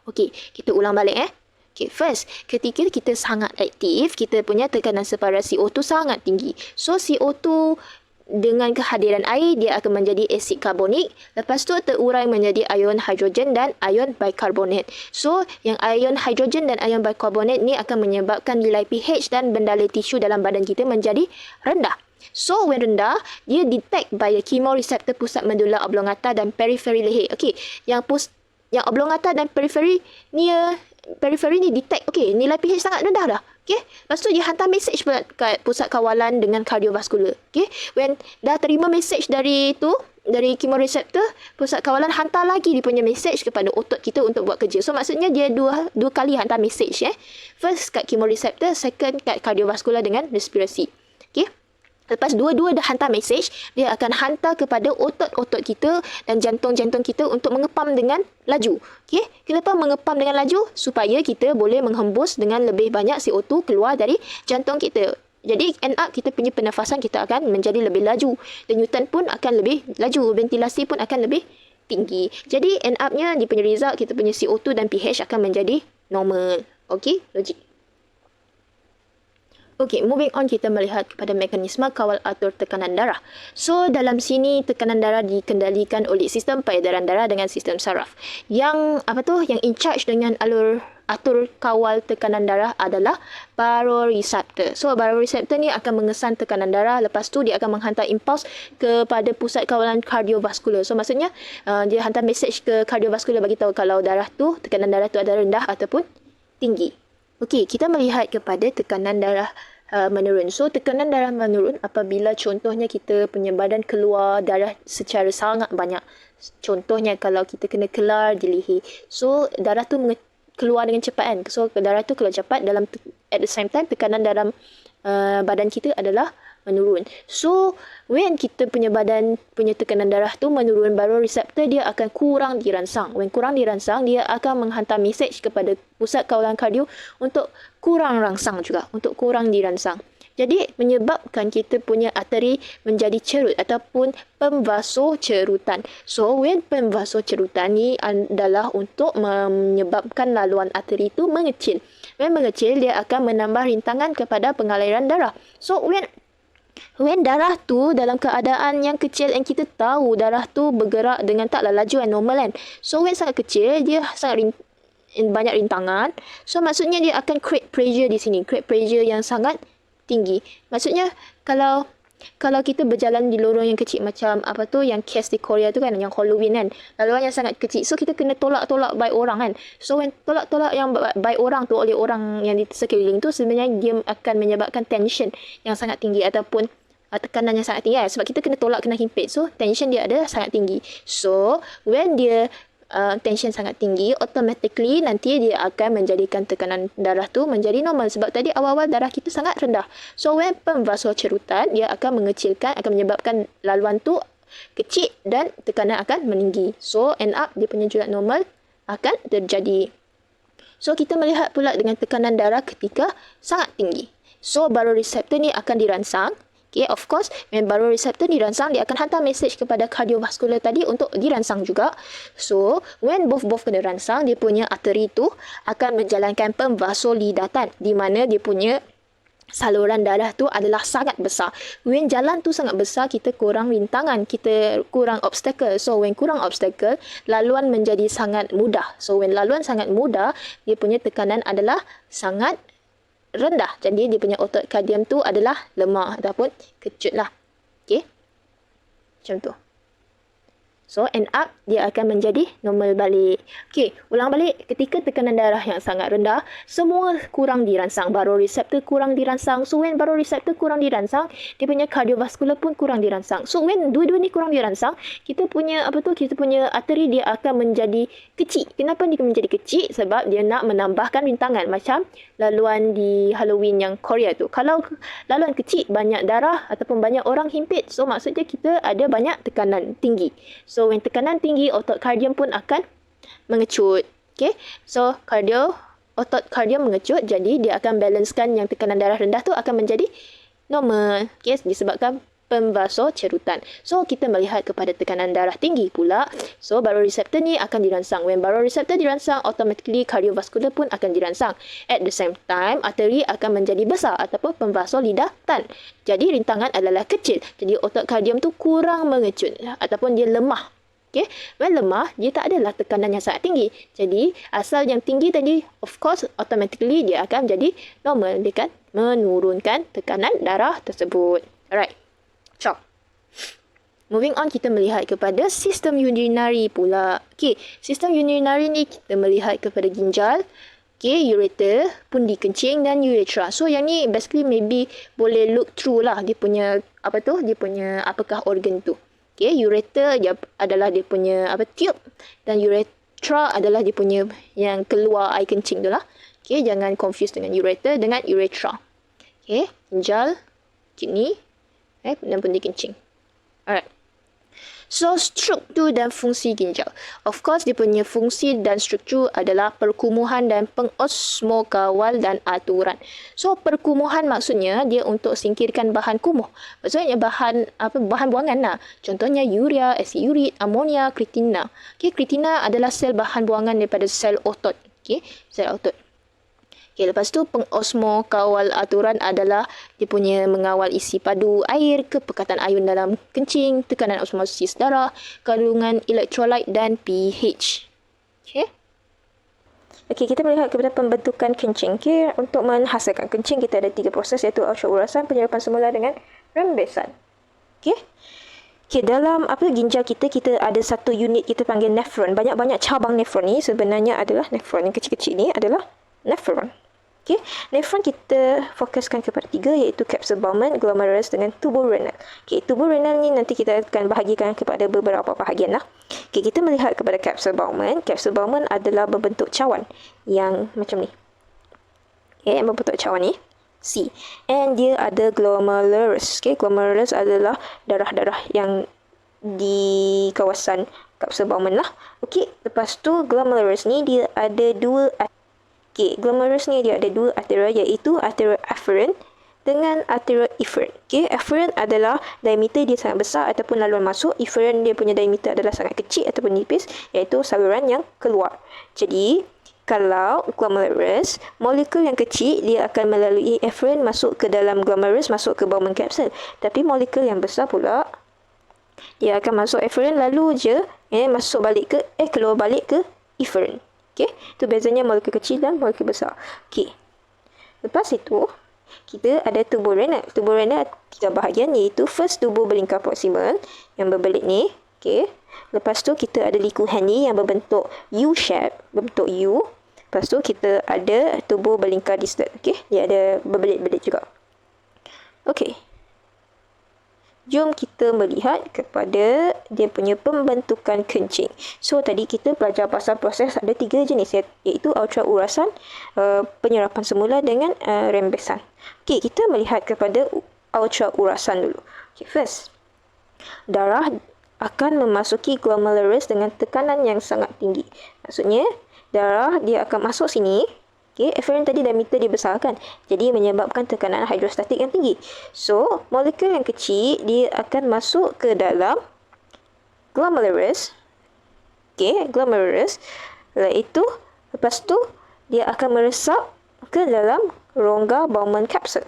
Okey, kita ulang balik Okay, first, ketika kita sangat aktif, kita punya tekanan separa CO2 sangat tinggi. So, CO2 dengan kehadiran air, dia akan menjadi asid karbonik. Lepas tu, terurai menjadi ion hidrogen dan ion bikarbonat. So, yang ion hidrogen dan ion bikarbonat ni akan menyebabkan nilai pH dan bendalai tisu dalam badan kita menjadi rendah. So, when rendah, dia detect by kemoreseptor pusat medula oblongata dan periferi leher. Okay, yang oblongata dan periferi ni detect, okay, nilai pH sangat rendah dah. Okay, lepas tu dia hantar mesej kat pusat kawalan dengan kardiovaskular. Okay, when dah terima mesej dari kemoreseptor, pusat kawalan hantar lagi dia punya mesej kepada otot kita untuk buat kerja. So, maksudnya dia dua kali hantar mesej. First kat kemoreseptor, second kat kardiovaskular dengan respirasi. Okay. Lepas dua-dua dah hantar mesej, dia akan hantar kepada otot-otot kita dan jantung-jantung kita untuk mengepam dengan laju. Okay? Kenapa mengepam dengan laju? Supaya kita boleh menghembus dengan lebih banyak CO2 keluar dari jantung kita. Jadi, end up kita punya pernafasan kita akan menjadi lebih laju. Denyutan pun akan lebih laju. Ventilasi pun akan lebih tinggi. Jadi, end upnya di punya result, kita punya CO2 dan pH akan menjadi normal. Okay? Logik. Okey, moving on, kita melihat kepada mekanisme kawal atur tekanan darah. So, dalam sini tekanan darah dikendalikan oleh sistem peredaran darah dengan sistem saraf. Yang in charge dengan atur kawal tekanan darah adalah baroreceptor. So, baroreceptor ni akan mengesan tekanan darah, lepas tu dia akan menghantar impuls kepada pusat kawalan kardiovaskular. So, maksudnya dia hantar mesej ke kardiovaskular bagi tahu kalau tekanan darah tu ada rendah ataupun tinggi. Okey, kita melihat kepada tekanan darah menurun. So, tekanan darah menurun apabila contohnya kita punya badan keluar darah secara sangat banyak. Contohnya kalau kita kena kelar di leher. So, darah tu keluar dengan cepat kan. So, darah tu keluar cepat at the same time tekanan dalam badan kita adalah menurun. So, when kita punya badan punya tekanan darah tu menurun, baroreseptor dia akan kurang dirangsang. When kurang dirangsang, dia akan menghantar mesej kepada pusat kawalan kardio untuk kurang rangsang juga, untuk kurang dirangsang. Jadi menyebabkan kita punya arteri menjadi cerut ataupun pemvasocerutan. So when pemvasocerutan ni adalah untuk menyebabkan laluan arteri itu mengecil. When mengecil, dia akan menambah rintangan kepada pengaliran darah. So when darah tu dalam keadaan yang kecil, and kita tahu darah tu bergerak dengan taklah laju yang normal kan. So when sangat kecil, dia sangat banyak rintangan. So maksudnya dia akan create pressure di sini, create pressure yang sangat tinggi. Maksudnya kalau kita berjalan di lorong yang kecil macam apa tu yang case di Korea tu kan, yang Halloween kan, laluan yang sangat kecil, so kita kena tolak-tolak by orang kan. So when tolak-tolak yang by orang tu oleh orang yang di sekeliling tu, sebenarnya dia akan menyebabkan tension yang sangat tinggi ataupun tekanan yang sangat tinggi kan? Sebab kita kena tolak, kena himpit, so tension dia ada sangat tinggi. So when dia tension sangat tinggi, automatically nanti dia akan menjadikan tekanan darah tu menjadi normal. Sebab tadi awal-awal darah kita sangat rendah. So when pemvasocerutan, dia akan mengecilkan, akan menyebabkan laluan tu kecil dan tekanan akan meninggi. So end up dia punya jurat normal akan terjadi. So kita melihat pula dengan tekanan darah ketika sangat tinggi. So baroreseptor ni akan dirangsang. Okay, of course, when baroreseptor dirangsang, dia akan hantar mesej kepada kardiovaskular tadi untuk dirangsang juga. So, when both kena rangsang, dia punya arteri tu akan menjalankan pemvasolidatan, di mana dia punya saluran darah tu adalah sangat besar. When jalan tu sangat besar, kita kurang rintangan, kita kurang obstacle. So, when kurang obstacle, laluan menjadi sangat mudah. So, when laluan sangat mudah, dia punya tekanan adalah sangat rendah. Jadi dia punya otot kardium tu adalah lemah ataupun kecut lah. Okay. Macam tu. So end up dia akan menjadi normal balik. Okay, ulang balik. Ketika tekanan darah yang sangat rendah, semua kurang dirangsang. Baroreseptor kurang dirangsang. So when baroreseptor kurang dirangsang, dia punya kardiovaskular pun kurang dirangsang. So when dua-dua ni kurang dirangsang, kita punya kita punya arteri dia akan menjadi kecil. Kenapa dia menjadi kecil? Sebab dia nak menambahkan rintangan. Macam laluan di Halloween yang Korea tu. Kalau laluan kecil, banyak darah ataupun banyak orang himpit, so maksudnya kita ada banyak tekanan tinggi. So when tekanan tinggi, otot kardium pun akan mengecut. Okay. So otot kardium mengecut, jadi dia akan balancekan yang tekanan darah rendah tu akan menjadi normal. Okay. Disebabkan pemvasocerutan. So kita melihat kepada tekanan darah tinggi pula. So baroreseptor ni akan dirangsang. When baroreseptor dirangsang, automatically kardiovaskular pun akan dirangsang. At the same time, arteri akan menjadi besar ataupun pemvasolidatan. Jadi rintangan adalah kecil. Jadi otot kardium tu kurang mengecut ataupun dia lemah. Okay. When lemah, dia tak adalah tekanan yang sangat tinggi. Jadi asal yang tinggi tadi, of course, automatically dia akan menjadi normal. Dia akan menurunkan tekanan darah tersebut. Alright. So, moving on, kita melihat kepada sistem urinary pula. Okay, sistem urinary ni kita melihat kepada ginjal, okay, ureter, pundi kencing dan urethra. So, yang ni basically maybe boleh look through lah dia punya dia punya apakah organ tu. Okay, ureter adalah dia punya tube, dan urethra adalah dia punya yang keluar air kencing tu lah. Okay, jangan confuse dengan ureter dengan urethra. Okay, ginjal, kidney, dan pundi kencing. Alright. So, struktur dan fungsi ginjal. Of course, dia punya fungsi dan struktur adalah perkumuhan dan pengosmokawal dan aturan. So, perkumuhan maksudnya dia untuk singkirkan bahan kumuh. Maksudnya bahan buangan lah. Contohnya urea, asid urit, amonia, kreatina. Okay, kreatina adalah sel bahan buangan daripada sel otot. Okay, sel otot. Okay, lepas tu pengosmokawal aturan adalah dia punya mengawal isi padu air, kepekatan ayun dalam kencing, tekanan osmosis darah, kandungan elektrolit dan pH. Okay. Okay, kita melihat kepada pembentukan kencing. Okay, untuk menghasilkan kencing kita ada 3 proses, iaitu auscultasan, penyerapan semula dengan rembesan. Okay. Okay, dalam ginjal kita ada satu unit kita panggil nefron. Banyak-banyak cabang nefron ni sebenarnya adalah nefron. Yang kecil-kecil ni adalah nefron. Okay, nefron kita fokuskan kepada 3, iaitu capsule Bowman, glomerulus dengan tubuh renal. Okay, tubuh renal ni nanti kita akan bahagikan kepada beberapa bahagian lah. Okay, kita melihat kepada capsule Bowman. Capsule Bowman adalah berbentuk cawan yang macam ni. Okay, yang berbentuk cawan ni. C. And dia ada glomerulus. Okay, glomerulus adalah darah-darah yang di kawasan kapsul Bowman lah. Okay, lepas tu glomerulus ni dia ada dua. Okay, glomerulus ni dia ada dua arteria, iaitu arteria afferent dengan arteria efferent. Okay, afferent adalah diameter dia sangat besar ataupun laluan masuk. Efferent dia punya diameter adalah sangat kecil ataupun nipis, iaitu saluran yang keluar. Jadi, kalau glomerulus, molekul yang kecil dia akan melalui efferent masuk ke dalam glomerulus, masuk ke Bowman capsule. Tapi molekul yang besar pula, dia akan masuk efferent lalu je masuk balik ke keluar balik ke efferent. Okey, tu bezanya molekul kecil dan molekul besar. Okey. Lepas itu, kita ada tubuh renal. Tubuh renal ada 3 bahagian, iaitu first tubuh berlingkar proksimal yang berbelit ni. Okey. Lepas tu kita ada liku Henle yang berbentuk U shape, berbentuk U. Lepas tu kita ada tubuh berlingkar distal. Okey, dia ada berbelit-belit juga. Okey. Jom kita melihat kepada dia punya pembentukan kencing. So, tadi kita belajar pasal proses ada 3 jenis, iaitu ultraurasan, penyerapan semula dengan rembesan. Okey, kita melihat kepada ultraurasan dulu. Okay, first, darah akan memasuki glomerulus dengan tekanan yang sangat tinggi. Maksudnya, darah dia akan masuk sini. Okay, efferent tadi diameter dibesarkan. Jadi, menyebabkan tekanan hidrostatik yang tinggi. So, molekul yang kecil, dia akan masuk ke dalam glomerulus. Okay, glomerulus. Lepas tu, dia akan meresap ke dalam rongga Bowman capsule.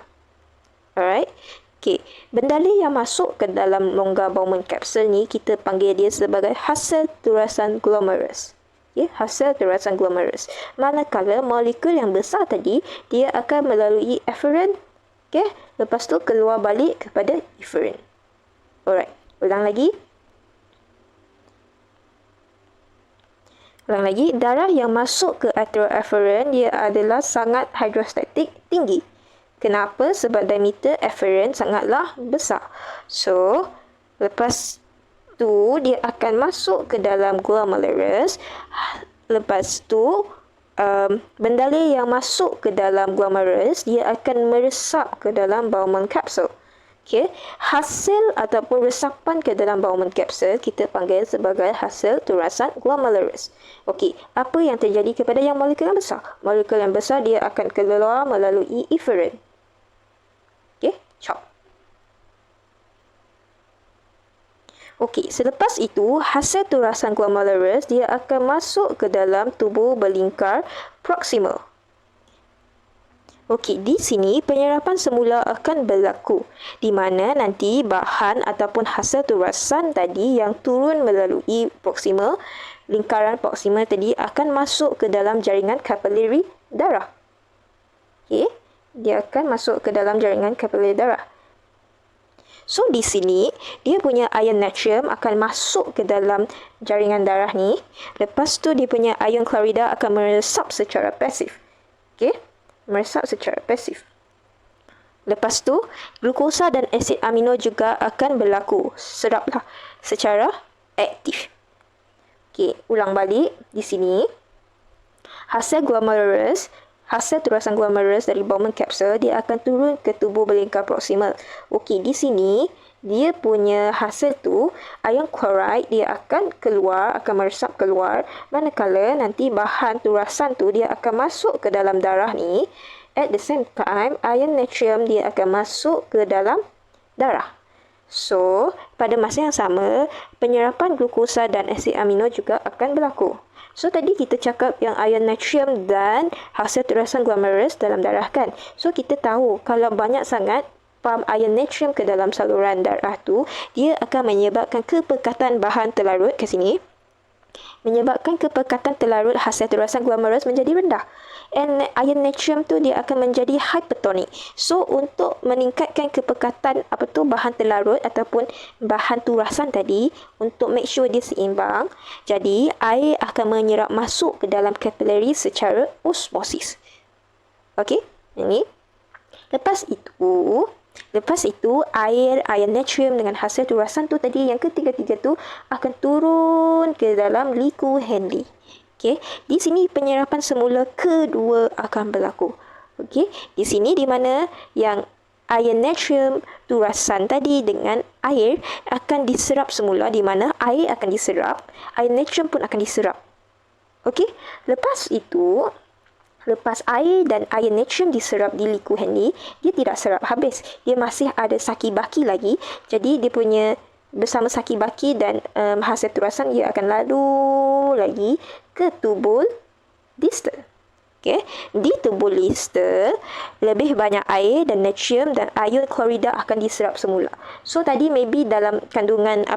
Alright. Okay, bendali yang masuk ke dalam rongga Bowman capsule ni, kita panggil dia sebagai hasil turasan glomerulus. Okay, hasil turasan glomerulus. Manakala molekul yang besar tadi, dia akan melalui efferent. Okay, lepas tu keluar balik kepada efferent. Alright, ulang lagi. Darah yang masuk ke arteria efferent, dia adalah sangat hidrostatik tinggi. Kenapa? Sebab diameter efferent sangatlah besar. So, lepas tu dia akan masuk ke dalam glomerulus. Lepas tu bendali yang masuk ke dalam glomerulus dia akan meresap ke dalam Bowman capsule. Okey, hasil ataupun resapan ke dalam Bowman capsule kita panggil sebagai hasil turasan glomerulus. Okey, apa yang terjadi kepada yang molekul yang besar? Molekul yang besar dia akan keluar melalui efferent. Okey, chop. Okey, selepas itu, hasil turasan glomerulus dia akan masuk ke dalam tubuh berlingkar proksimal. Okey, di sini penyerapan semula akan berlaku, di mana nanti bahan ataupun hasil turasan tadi yang turun melalui proksimal, lingkaran proksimal tadi akan masuk ke dalam jaringan kapilari darah. Okey, dia akan masuk ke dalam jaringan kapilari darah. So, di sini, dia punya ion natrium akan masuk ke dalam jaringan darah ni. Lepas tu, dia punya ion klorida akan meresap secara pasif. Okey, meresap secara pasif. Lepas tu, glukosa dan asid amino juga akan berlaku. Seraplah secara aktif. Okey, ulang balik di sini. Hasil turasan glomerulus dari Bowman capsule dia akan turun ke tubuh berlingkar proksimal. Okey, di sini dia punya hasil tu ion chloride dia akan meresap keluar, manakala nanti bahan turasan tu dia akan masuk ke dalam darah ni. At the same time, ion natrium dia akan masuk ke dalam darah. So, pada masa yang sama, penyerapan glukosa dan asid amino juga akan berlaku. So, tadi kita cakap yang ion natrium dan hasil turasan glomerulus dalam darah kan. So, kita tahu kalau banyak sangat pump ion natrium ke dalam saluran darah tu, dia akan menyebabkan kepekatan bahan telarut ke sini. Menyebabkan kepekatan telarut hasil turasan glomerulus menjadi rendah. And ion natrium tu dia akan menjadi hypertonic. So, untuk meningkatkan kepekatan bahan telarut ataupun bahan turasan tadi, untuk make sure dia seimbang, jadi air akan menyerap masuk ke dalam kapilari secara osmosis. Okey, ini. Lepas itu air, ion natrium dengan hasil turasan tu tadi yang ketiga-tiga tu akan turun ke dalam liku Henle. Okey, di sini penyerapan semula kedua akan berlaku. Okey, di sini di mana yang ion natrium turasan tadi dengan air akan diserap semula, di mana air akan diserap, ion natrium pun akan diserap. Okey, lepas itu, lepas air dan ion natrium diserap di liku handy, dia tidak serap habis. Dia masih ada saki-baki lagi. Jadi dia punya bersama saki-baki dan hasil turasan, ia akan lalu lagi ke tubul distal. Okay. Di tubul distal, lebih banyak air dan natrium dan ion klorida akan diserap semula. So tadi maybe dalam kandungan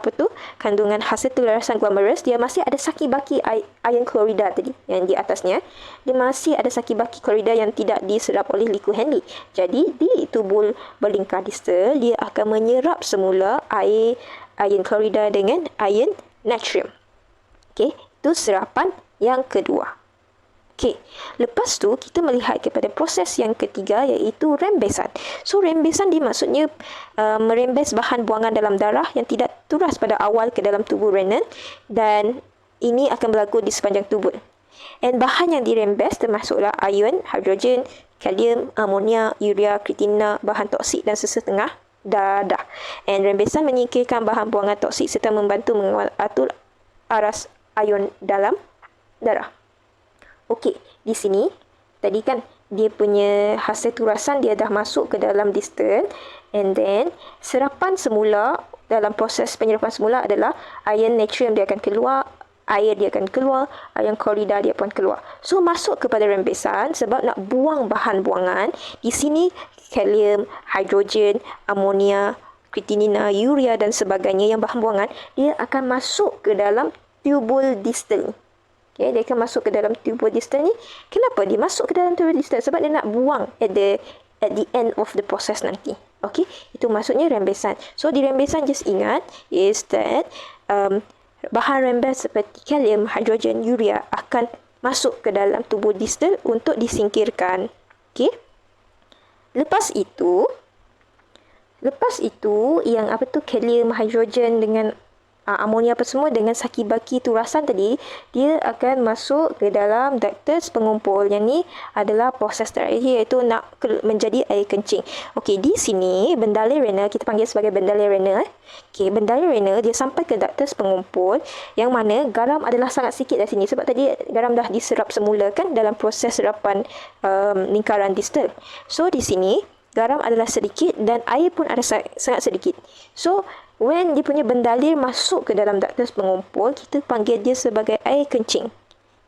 kandungan hasil turasan glomerulus, dia masih ada saki-baki ion klorida tadi yang di atasnya. Dia masih ada saki-baki klorida yang tidak diserap oleh liku handy. Jadi di tubul berlingkar distal, dia akan menyerap semula air ion klorida dengan ion natrium. Okay. Itu serapan yang kedua. Okey, lepas tu kita melihat kepada proses yang ketiga, iaitu rembesan. So rembesan dia maksudnya merembes bahan buangan dalam darah yang tidak turas pada awal ke dalam tubuh renal, dan ini akan berlaku di sepanjang tubul. Dan bahan yang dirembes termasuklah ion, hidrogen, kalium, amonia, urea, kreatina, bahan toksik dan sesetengah dadah. Dan rembesan menyingkirkan bahan buangan toksik serta membantu mengatur aras ion dalam darah. Okey, di sini tadi kan dia punya hasil turasan dia dah masuk ke dalam distal, and then serapan semula dalam proses penyerapan semula adalah ion natrium dia akan keluar, air dia akan keluar, ion klorida dia pun keluar. So masuk kepada rembesan sebab nak buang bahan buangan. Di sini kalium, hidrogen, amonia, kreatina, urea dan sebagainya yang bahan buangan, dia akan masuk ke dalam tubul distal. Okay, dia akan masuk ke dalam tubul distal ni. Kenapa dia masuk ke dalam tubul distal? Sebab dia nak buang at the end of the process nanti. Okay, itu maksudnya rembesan. So di rembesan just ingat is that bahan rembes seperti kalium, hidrogen, urea akan masuk ke dalam tubul distal untuk disingkirkan. Okay. Lepas itu yang kalium, hidrogen dengan amonia apa semua dengan saki-baki turasan tadi, dia akan masuk ke dalam ductus pengumpul. Yang ni adalah proses terakhir, iaitu nak menjadi air kencing. Okey, di sini bendalir renal, kita panggil sebagai bendalir renal. Okey, bendalir renal dia sampai ke ductus pengumpul, yang mana garam adalah sangat sikit dari sini. Sebab tadi garam dah diserap semula kan dalam proses serapan lingkaran distal. So di sini garam adalah sedikit dan air pun ada sangat sedikit. So when dia punya bendalir masuk ke dalam ductus pengumpul, kita panggil dia sebagai air kencing.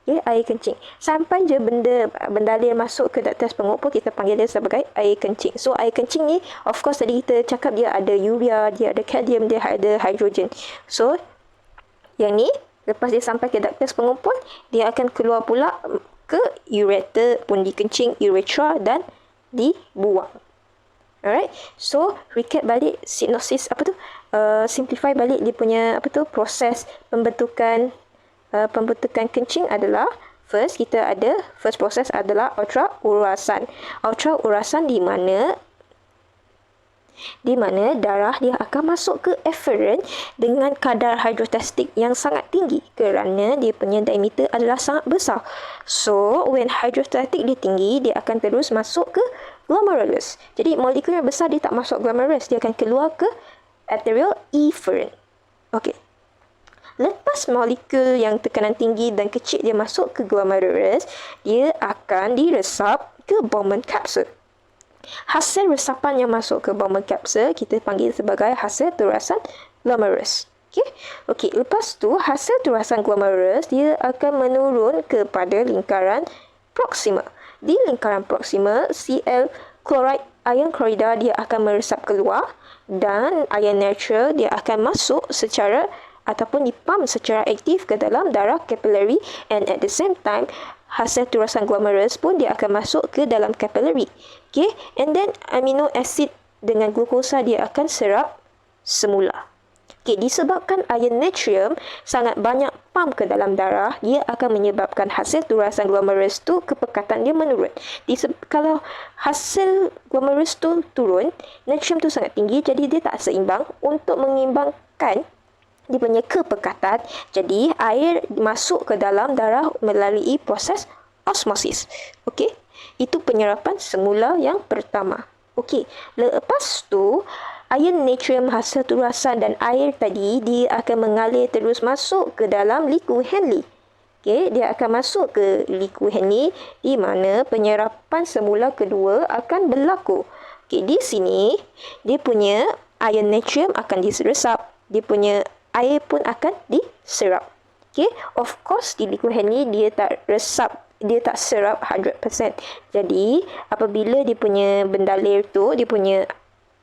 Okay, air kencing. Sampai je bendalir masuk ke ductus pengumpul, kita panggil dia sebagai air kencing. So air kencing ni, of course tadi kita cakap dia ada urea, dia ada kalium, dia ada hidrogen. So yang ni, lepas dia sampai ke ductus pengumpul, dia akan keluar pula ke ureter, pundi kencing, urethra dan dibuang. Alright, so recap balik sinopsis simplify balik dia punya proses pembentukan kencing adalah first proses adalah ultraurasan. Ultraurasan di mana darah dia akan masuk ke efferent dengan kadar hidrostatik yang sangat tinggi kerana dia punya diameter adalah sangat besar. So when hidrostatik dia tinggi, dia akan terus masuk ke glomerulus. Jadi molekul yang besar dia tak masuk glomerulus, dia akan keluar ke arterial efferent. Okey. Lepas molekul yang tekanan tinggi dan kecil dia masuk ke glomerulus, dia akan diresap ke Bowman capsule. Hasil resapan yang masuk ke Bowman capsule kita panggil sebagai hasil turasan glomerulus. Okey, lepas tu hasil turasan glomerulus dia akan menurun kepada lingkaran proksima. Di lingkaran proksima, Cl chloride, ion klorida dia akan meresap keluar dan ion natrium dia akan masuk secara ataupun dipump secara aktif ke dalam darah capillary, and at the same time hasil turasan glomerulus pun dia akan masuk ke dalam capillary. Okay, and then amino acid dengan glukosa dia akan serap semula. Okay, disebabkan ion natrium sangat banyak pump ke dalam darah, dia akan menyebabkan hasil turasan glomerulus tu kepekatan dia menurun. Kalau hasil glomerulus tu turun, natrium tu sangat tinggi, jadi dia tak seimbang. Untuk mengimbangkan dia punya kepekatan, jadi air masuk ke dalam darah melalui proses osmosis. Okey. Itu penyerapan semula yang pertama. Okey, lepas tu air natrium hasil turasan dan air tadi dia akan mengalir terus masuk ke dalam liku Henle. Okey, dia akan masuk ke liku Henle di mana penyerapan semula kedua akan berlaku. Okey, di sini dia punya air natrium akan diresap, dia punya air pun akan diserap. Okey, of course di liku Henle dia tak resap, dia tak serap 100%. Jadi, apabila dia punya bendalir tu, dia punya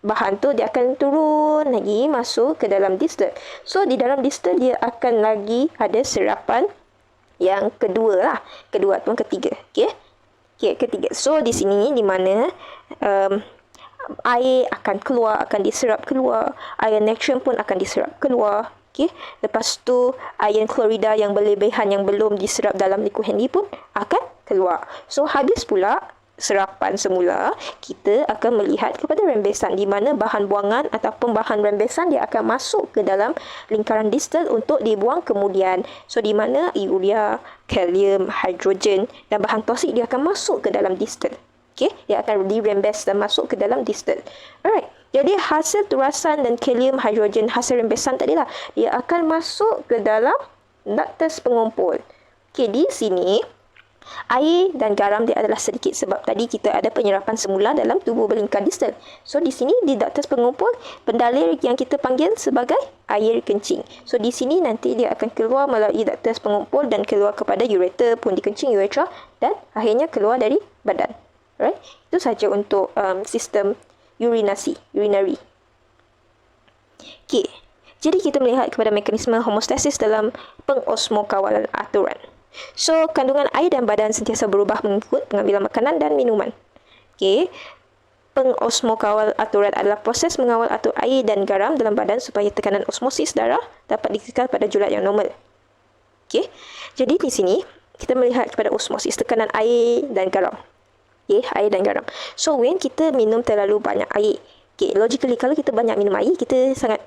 bahan tu, dia akan turun lagi masuk ke dalam distil. So, di dalam distil dia akan lagi ada serapan yang kedua lah. Kedua ataupun ketiga. Okay? Okay, ketiga. So, di sini di mana air akan keluar, akan diserap keluar. Air natrium pun akan diserap keluar. Okay. Lepas tu, ion klorida yang berlebihan yang belum diserap dalam liku Henle pun akan keluar. So, habis pula serapan semula, kita akan melihat kepada rembesan di mana bahan buangan ataupun bahan rembesan dia akan masuk ke dalam lingkaran distal untuk dibuang kemudian. So, di mana urea, kalium, hidrogen dan bahan toksik dia akan masuk ke dalam distal. Okay, dia akan dirembes dan masuk ke dalam distal. Alright. Jadi hasil turasan dan kalium, hidrogen, hasil rembesan tadi lah, dia akan masuk ke dalam ductus pengumpul. Okey, di sini air dan garam dia adalah sedikit sebab tadi kita ada penyerapan semula dalam tubuh belingkar distal. So di sini di ductus pengumpul, pendalir yang kita panggil sebagai air kencing. So di sini nanti dia akan keluar melalui ductus pengumpul dan keluar kepada ureter, pun dikencing uretra dan akhirnya keluar dari badan. Right? Itu saja untuk sistem urinary. Okey. Jadi kita melihat kepada mekanisme homeostasis dalam pengosmokawalan aturan. So, kandungan air dalam badan sentiasa berubah mengikut pengambilan makanan dan minuman. Okey. Pengosmokawal aturan adalah proses mengawal atur air dan garam dalam badan supaya tekanan osmosis darah dapat dikekal pada julat yang normal. Okey. Jadi di sini kita melihat kepada osmosis, tekanan air dan garam. Okay, air dan garam. So, when kita minum terlalu banyak air, okay, logically, kalau kita banyak minum air, kita sangat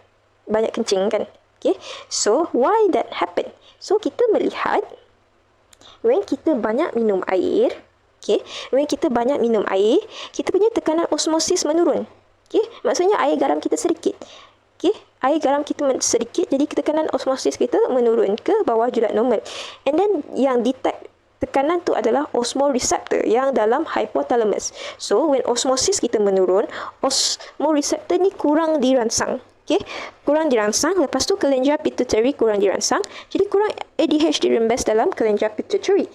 banyak kencing kan? Okay, so, why that happen? So, kita melihat, when kita banyak minum air, okay, when kita banyak minum air, kita punya tekanan osmosis menurun. Okay, maksudnya air garam kita sedikit. Okay, air garam kita sedikit, jadi tekanan osmosis kita menurun ke bawah julat normal. And then, yang detect tekanan tu adalah osmoreceptor yang dalam hypothalamus. So, when osmosis kita menurun, osmoreceptor ni kurang dirangsang. Okay? Kurang dirangsang. Lepas tu, kelenjar pituitary kurang dirangsang. Jadi, kurang ADH dirembes dalam kelenjar pituitary.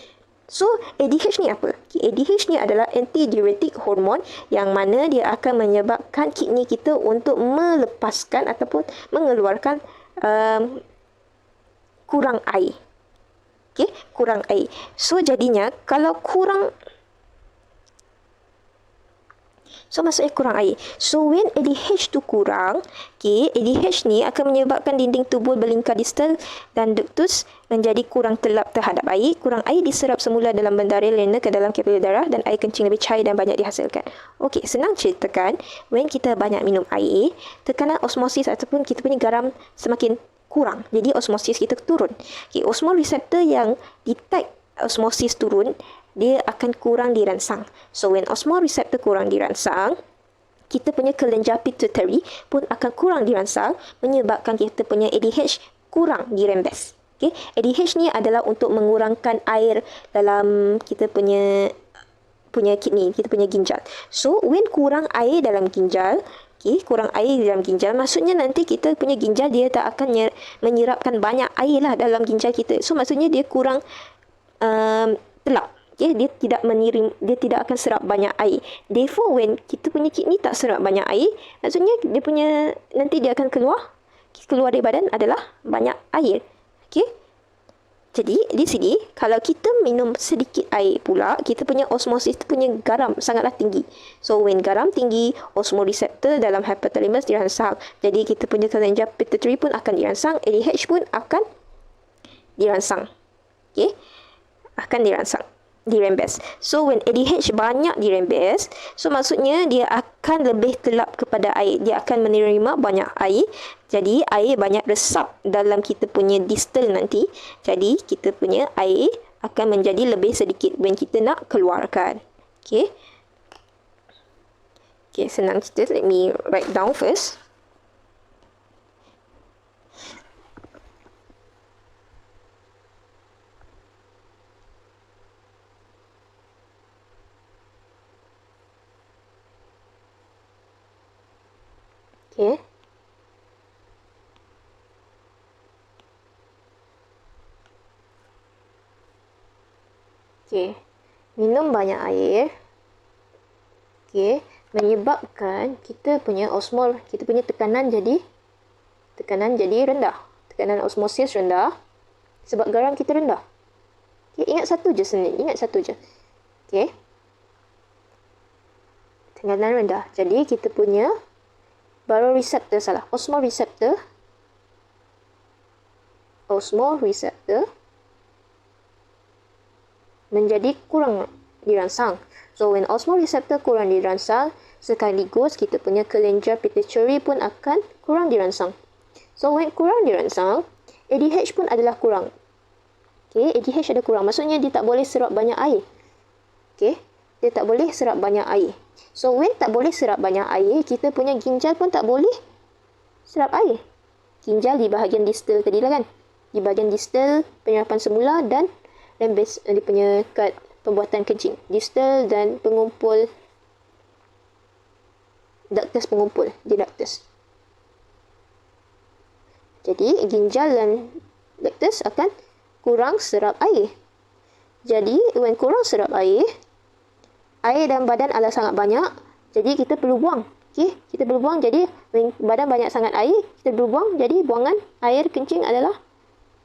So, ADH ni apa? Okay, ADH ni adalah antidiuretic hormon yang mana dia akan menyebabkan kidney kita untuk melepaskan ataupun mengeluarkan kurang air. Okay, kurang air. So, jadinya kalau kurang, so maksudnya kurang air. So, when ADH tu kurang, okay, ADH ni akan menyebabkan dinding tubuh belingkar distal dan ductus menjadi kurang telap terhadap air. Kurang air diserap semula dalam bendarir lena ke dalam kapiler darah dan air kencing lebih cair dan banyak dihasilkan. Okey, senang ceritakan, when kita banyak minum air, tekanan osmosis ataupun kita punya garam semakin kurang. Jadi osmosis kita turun. Okay, osmoreceptor yang detect osmosis turun, dia akan kurang dirangsang. So, when osmoreceptor kurang dirangsang, kita punya kelenjar pituitary pun akan kurang dirangsang, menyebabkan kita punya ADH kurang dirembes. Okay, ADH ni adalah untuk mengurangkan air dalam kita punya kidney, kita punya ginjal. So, when kurang air dalam ginjal, okay, kurang air dalam ginjal, maksudnya nanti kita punya ginjal dia tak akan menyerapkan banyak air lah dalam ginjal kita. So, maksudnya dia kurang telap. Okay, dia tidak akan serap banyak air. Therefore, when kita punya kidney tak serap banyak air, maksudnya dia punya, nanti dia akan keluar dari badan adalah banyak air. Okay. Jadi, di sini, kalau kita minum sedikit air pula, kita punya osmosis punya garam sangatlah tinggi. So, when garam tinggi, osmoreceptor dalam hypothalamus dirangsang. Jadi, kita punya kelenjar pituitary pun akan dirangsang. ADH pun akan dirangsang. Okay? Akan dirangsang. Dirembes. So, when ADH banyak dirembes, so maksudnya dia akan lebih telap kepada air. Dia akan menerima banyak air. Jadi, air banyak resap dalam kita punya distal nanti. Jadi, kita punya air akan menjadi lebih sedikit when kita nak keluarkan. Okay. Okay, senang cerita. Let me write down first. Okay. Okay. Minum banyak air. Okay. Menyebabkan kita punya osmol, kita punya tekanan jadi rendah. Tekanan osmosis rendah sebab garam kita rendah. Okay. Ingat satu je sebenarnya. Ingat satu je. Okay. Tekanan rendah. Jadi kita punya baroreceptor salah. Osmoreceptor menjadi kurang dirangsang. So when osmoreceptor kurang dirangsang, sekaligus kita punya kelenjar pituitary pun akan kurang dirangsang. So when kurang dirangsang, ADH pun adalah kurang. Okay, ADH ada kurang. Maksudnya dia tak boleh serap banyak air. Okay, dia tak boleh serap banyak air. So when tak boleh serap banyak air, kita punya ginjal pun tak boleh serap air. Ginjal di bahagian distal tadi lah kan. Di bahagian distal penyerapan semula dan lembes dia punya kad pembuatan kencing. Distal dan pengumpul ductus pengumpul di ductus. Jadi ginjal dan ductus akan kurang serap air. Jadi when kurang serap air dalam badan adalah sangat banyak. Jadi kita perlu buang. Okay, kita perlu buang. Jadi when badan banyak sangat air, kita perlu buang. Jadi buangan air kencing adalah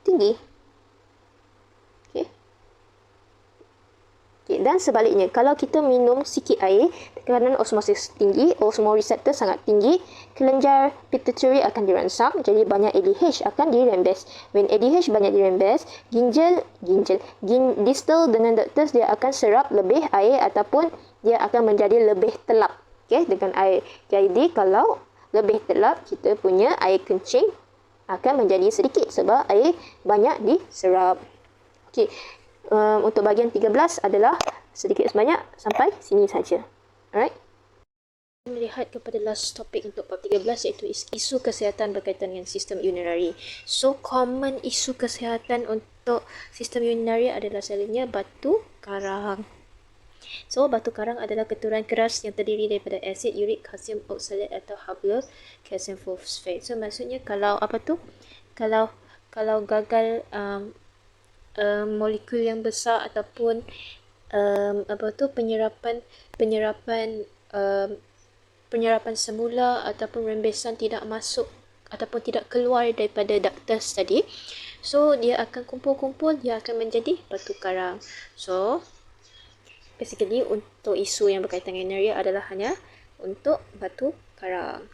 tinggi. Okay, dan sebaliknya, kalau kita minum sikit air, tekanan osmosis tinggi, osmoreceptor sangat tinggi, kelenjar pituitary akan dirangsang, jadi banyak ADH akan dirembes. When ADH banyak dirembes, distal dengan ductus dia akan serap lebih air ataupun dia akan menjadi lebih telap. Okay, dengan air. Jadi kalau lebih telap, kita punya air kencing akan menjadi sedikit sebab air banyak diserap. Okay. Untuk bahagian 13 adalah sedikit sebanyak sampai sini saja. Alright. Melihat kepada last topik untuk bab 13 iaitu isu kesihatan berkaitan dengan sistem urinary. So common isu kesihatan untuk sistem urinary adalah selalunya batu karang. So batu karang adalah keturunan keras yang terdiri daripada asid uric, kalsium oxalate atau haplo kalsium fosfat. So maksudnya kalau gagal molekul yang besar ataupun penyerapan semula ataupun rembesan tidak masuk ataupun tidak keluar daripada ductus tadi, so dia akan kumpul-kumpul, dia akan menjadi batu karang. So basically untuk isu yang berkaitan dengan urinary adalah hanya untuk batu karang.